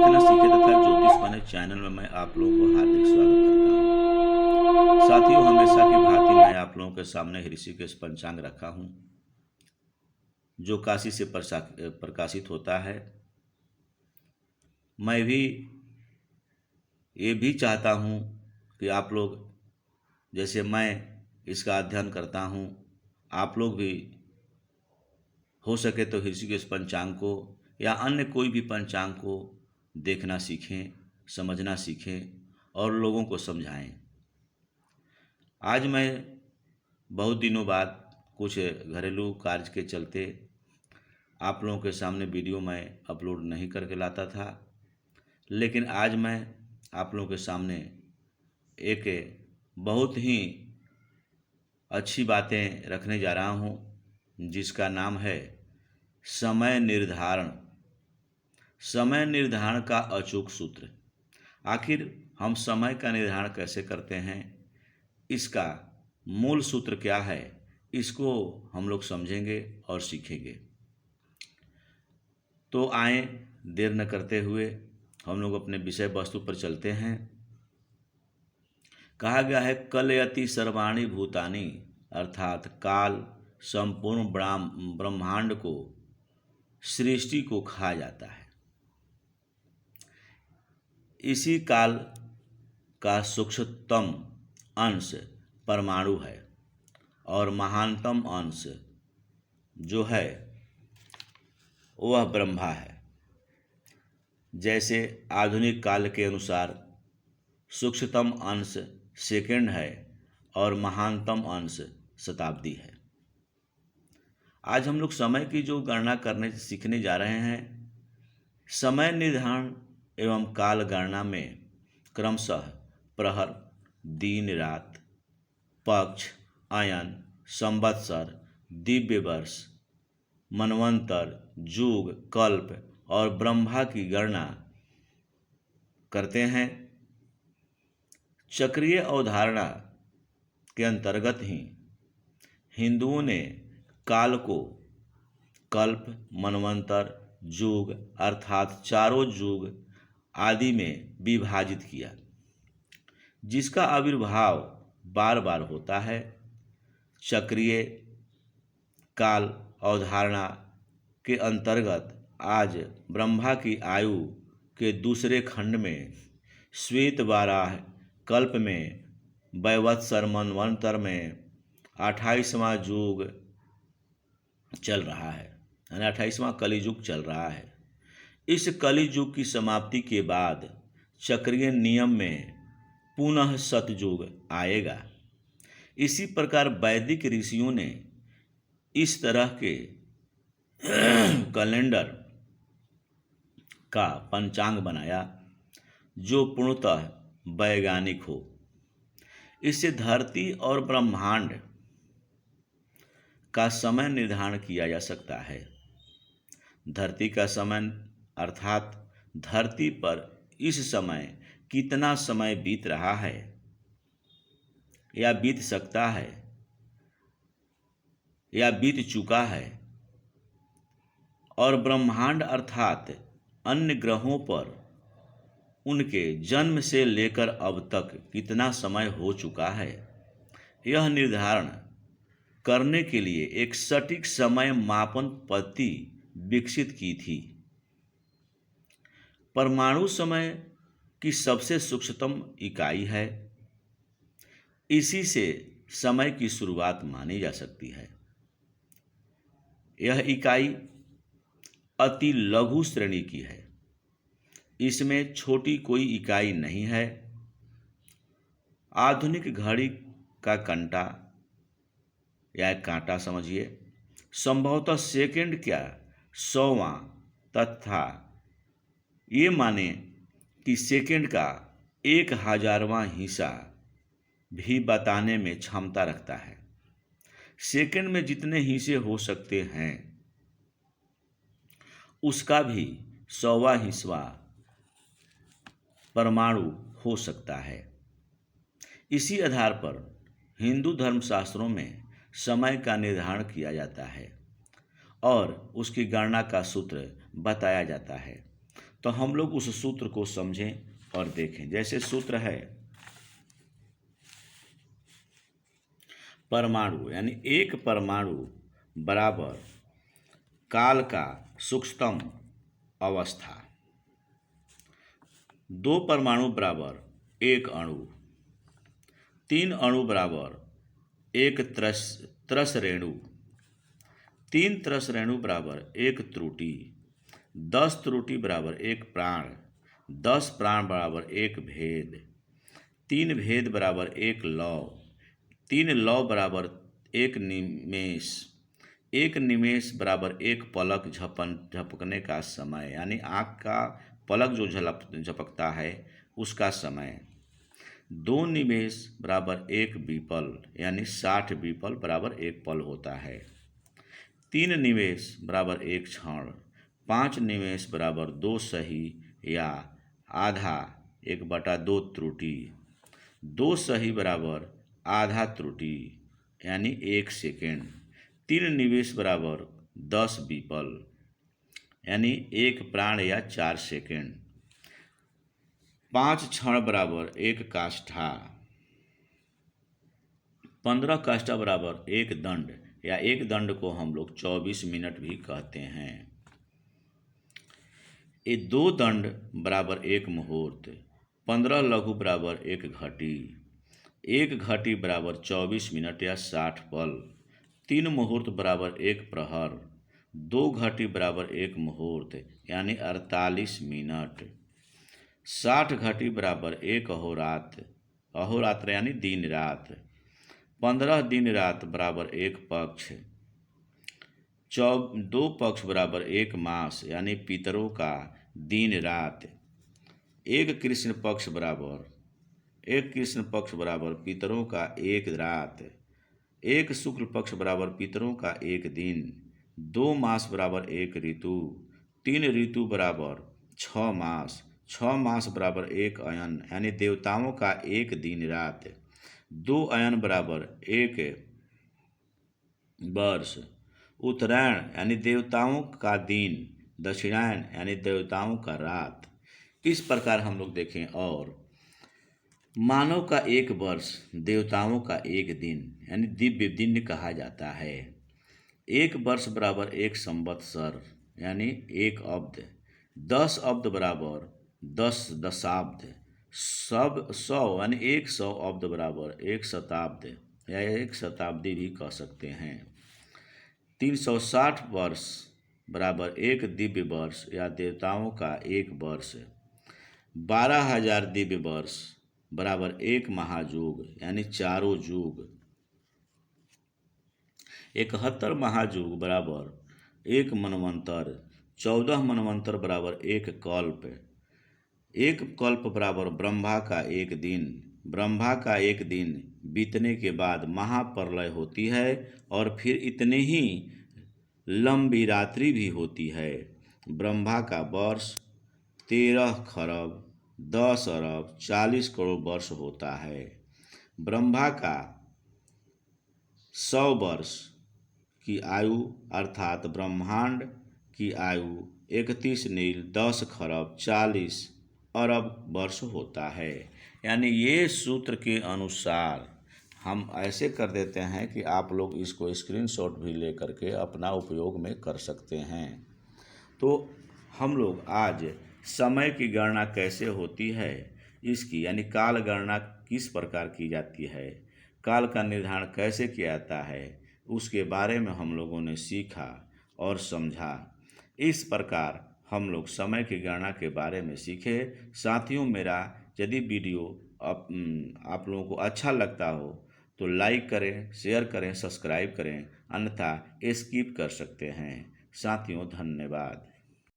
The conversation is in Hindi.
देखना सीखे तथा ज्योतिष बने चैनल में मैं आप लोगों को हार्दिक स्वागत करता हूँ। साथियों, हमेशा की भांति मैं आप लोगों के सामने ऋषिकेश पंचांग रखा हूँ, जो काशी से प्रकाशित होता है। मैं भी ये भी चाहता हूँ कि आप लोग, जैसे मैं इसका अध्ययन करता हूँ, आप लोग भी हो सके तो ऋषिकेश पंचांग को या अन्य कोई भी पंचांग को देखना सीखें, समझना सीखें और लोगों को समझाएं। आज मैं बहुत दिनों बाद कुछ घरेलू कार्य के चलते आप लोगों के सामने वीडियो मैं अपलोड नहीं करके लाता था, लेकिन आज मैं आप लोगों के सामने एक बहुत ही अच्छी बातें रखने जा रहा हूँ, जिसका नाम है समय निर्धारण। समय निर्धारण का अचूक सूत्र। आखिर हम समय का निर्धारण कैसे करते हैं, इसका मूल सूत्र क्या है, इसको हम लोग समझेंगे और सीखेंगे। तो आए देर न करते हुए हम लोग अपने विषय वस्तु पर चलते हैं। कहा गया है कलयति सर्वाणि भूतानि, अर्थात काल संपूर्ण ब्रह्मांड को, सृष्टि को खा जाता है। इसी काल का सूक्ष्मतम अंश परमाणु है और महानतम अंश जो है वह ब्रह्मा है। जैसे आधुनिक काल के अनुसार सूक्ष्मतम अंश सेकंड है और महानतम अंश शताब्दी है। आज हम लोग समय की जो गणना करने सीखने जा रहे हैं। समय निर्धारण एवं काल गणना में क्रमशः प्रहर, दिन रात, पक्ष, अयन, संवत्सर, दिव्य वर्ष, मनवंतर, युग, कल्प और ब्रह्मा की गणना करते हैं। चक्रीय अवधारणा के अंतर्गत ही हिंदुओं ने काल को कल्प, मनवंतर, युग अर्थात चारों युग आदि में विभाजित किया, जिसका आविर्भाव बार बार होता है। चक्रीय काल अवधारणा के अंतर्गत आज ब्रह्मा की आयु के दूसरे खंड में श्वेत वाराह कल्प में वैवत्सर मनवंतर में 28वां युग चल रहा है, यानी 28वां कलियुग चल रहा है। इस कलियुग की समाप्ति के बाद चक्रीय नियम में पुनः सतयुग आएगा। इसी प्रकार वैदिक ऋषियों ने इस तरह के कैलेंडर का पंचांग बनाया जो पूर्णतः वैज्ञानिक हो। इससे धरती और ब्रह्मांड का समय निर्धारण किया जा सकता है। धरती का समय अर्थात धरती पर इस समय कितना समय बीत रहा है या बीत सकता है या बीत चुका है, और ब्रह्मांड अर्थात अन्य ग्रहों पर उनके जन्म से लेकर अब तक कितना समय हो चुका है, यह निर्धारण करने के लिए एक सटीक समय मापन पद्धति विकसित की थी। परमाणु समय की सबसे सूक्ष्मतम इकाई है। इसी से समय की शुरुआत मानी जा सकती है। यह इकाई अति लघु श्रेणी की है। इसमें छोटी कोई इकाई नहीं है। आधुनिक घड़ी का कंटा या एक कांटा समझिए, संभवतः सेकंड क्या 100वां तथा ये माने कि सेकंड का 1000वां हिस्सा भी बताने में क्षमता रखता है। सेकंड में जितने हिस्से हो सकते हैं उसका भी 100वां हिस्सा परमाणु हो सकता है। इसी आधार पर हिंदू धर्मशास्त्रों में समय का निर्धारण किया जाता है और उसकी गणना का सूत्र बताया जाता है। तो हम लोग उस सूत्र को समझें और देखें। जैसे सूत्र है परमाणु, यानी एक परमाणु बराबर काल का सूक्ष्मतम अवस्था, दो परमाणु बराबर एक अणु, तीन अणु बराबर एक त्रस रेणु, तीन त्रस रेणु बराबर एक त्रुटि, 10 त्रुटि बराबर एक प्राण, 10 प्राण बराबर एक भेद, 3 भेद बराबर एक लौ, 3 लौ बराबर एक निमेष, एक निमेष बराबर एक पलक झपकने का समय, यानी आँख का पलक जो झपकता है उसका समय, 2 निमेष बराबर एक बीपल, यानी 60 बीपल बराबर एक पल होता है, 3 निमेष बराबर एक क्षण, 5 निमेष बराबर 2 सही या आधा 1/2 त्रुटि, 2 सही बराबर आधा त्रुटि यानी 1 सेकेंड, 3 निमेष बराबर 10 बीपल यानी 1 प्राण या 4 सेकेंड, 5 क्षण बराबर 1 काष्ठा, 15 काष्ठा बराबर 1 दंड, या एक दंड को हम लोग 24 मिनट भी कहते हैं। ये 2 दंड बराबर 1 मुहूर्त, 15 लघु बराबर 1 घटी, 1 घटी बराबर 24 मिनट या 60 पल, 3 मुहूर्त बराबर 1 प्रहर, 2 घटी बराबर 1 मुहूर्त यानी 48 मिनट, 60 घटी बराबर 1 अहोरात्र, अहोरात्र यानी दिन रात, 15 दिन रात बराबर 1 पक्ष, 2 पक्ष बराबर 1 मास यानी पितरों का दिन रात, 1 कृष्ण पक्ष बराबर पितरों का 1 रात, 1 शुक्ल पक्ष बराबर पितरों का 1 दिन, 2 मास बराबर 1 ऋतु, 3 ऋतु बराबर 6 मास, 6 मास बराबर 1 अयन यानी देवताओं का 1 दिन रात, 2 अयन बराबर 1 वर्ष, उत्तरायण यानी देवताओं का दिन, दक्षिणायन यानी देवताओं का रात। इस प्रकार हम लोग देखें। और मानव का 1 वर्ष देवताओं का 1 दिन यानी दिव्य दिन कहा जाता है। 1 वर्ष बराबर 1 संवत्सर यानी 1 अब्द, 10 अब्द बराबर 10 दशाब्द, 100 यानी 100 अब्द बराबर 1 शताब्द या 1 शताब्दी भी कह सकते हैं। 360 वर्ष बराबर 1 दिव्य वर्ष या देवताओं का 1 वर्ष, 12,000 दिव्य वर्ष बराबर 1 महायुग यानी 4 युग, 71 महायुग बराबर 1 मनवंतर, 14 मनवंतर बराबर 1 कल्प, 1 कल्प बराबर ब्रह्मा का 1 दिन, ब्रह्मा का 1 दिन बीतने के बाद महाप्रलय होती है और फिर इतने ही लंबी रात्रि भी होती है। ब्रह्मा का वर्ष 13 खरब 10 अरब 40 करोड़ वर्ष होता है। ब्रह्मा का 100 वर्ष की आयु अर्थात ब्रह्मांड की आयु 31 नील 10 खरब 40 अरब वर्ष होता है। यानी ये सूत्र के अनुसार हम ऐसे कर देते हैं कि आप लोग इसको स्क्रीनशॉट भी ले करके अपना उपयोग में कर सकते हैं। तो हम लोग आज समय की गणना कैसे होती है इसकी, यानी काल गणना किस प्रकार की जाती है, काल का निर्धारण कैसे किया जाता है, उसके बारे में हम लोगों ने सीखा और समझा। इस प्रकार हम लोग समय की गणना के बारे में सीखे। साथियों, मेरा यदि वीडियो आप लोगों को अच्छा लगता हो तो लाइक करें, शेयर करें, सब्सक्राइब करें, अन्यथा स्किप कर सकते हैं। साथियों, धन्यवाद।